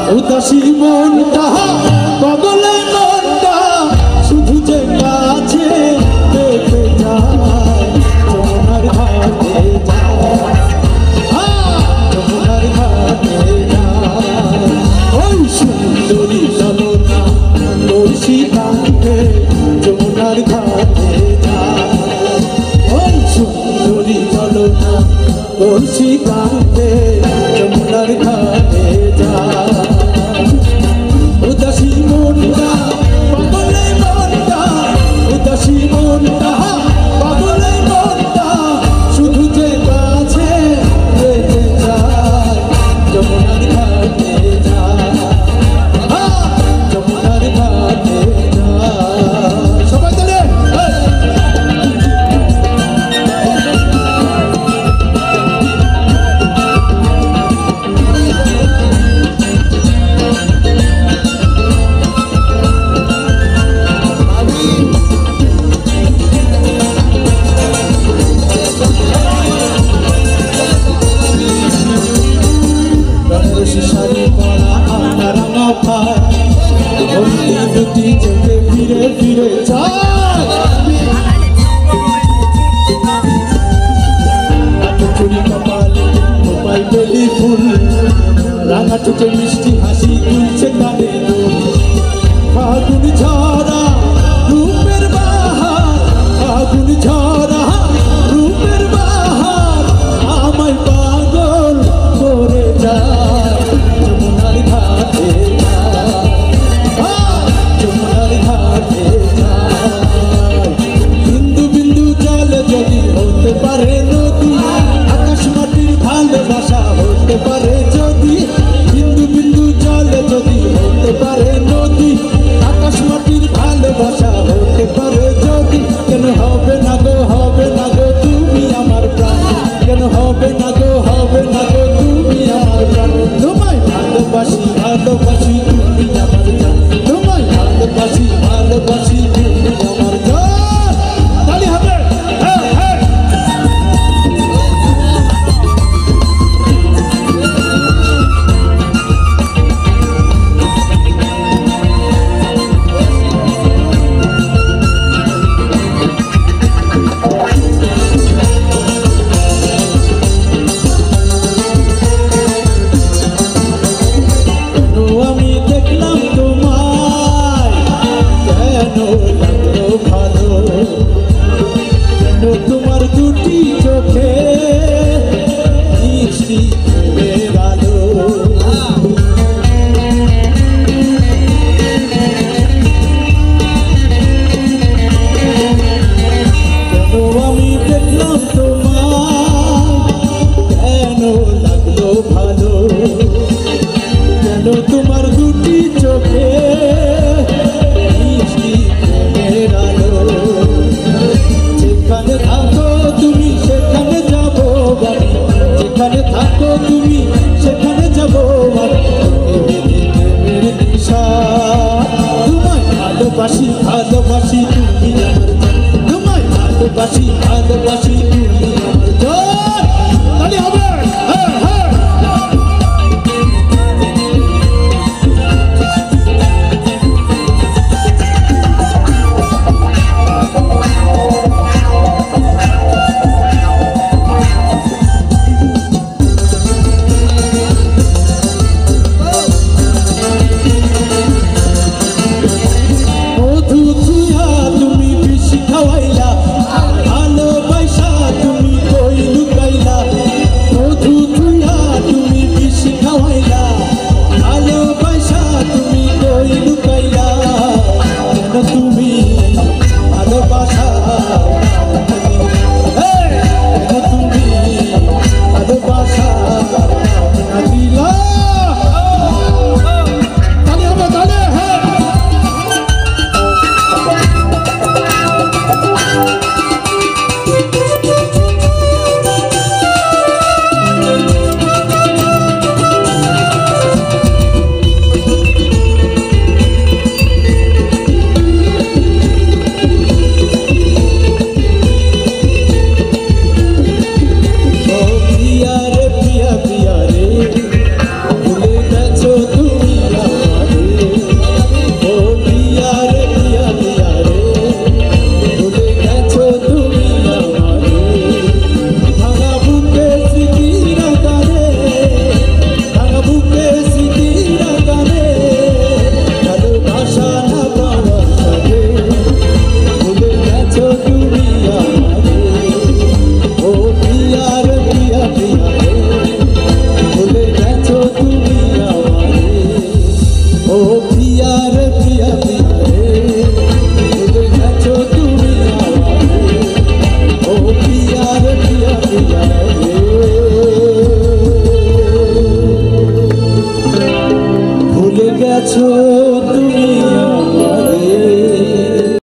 উদাসী মনটা পাগলে মনটা শুধু যে কাছে দেখে যায় যমুনার ঘাটে যায় যমুনার ঘাটে যায় ওই সুন্দরী চলনা বলছি কাঁধে যমুনার ঘাটে যায় ওই সুন্দরী চলনা বলছি কাঁধে যমুনার ঘাটে যায় উদাসী মনটা পাগলে মনটা উদাসী মনটা পাগলে মনটা শুধু যে কাছে যেতে চায় যমুনার ঘাটে যায় যমুনার ঘাটে যায় সবাই চলে শাড়ি পরা আপনার রাঙা ভাই দুটি চোখে ফিরে ফিরে যায় চুরি কপালে মোবাইল বেলি ফুল রাঙা চোখে মিষ্টি হাসি তুলছে কানে ফাগুন ঝড়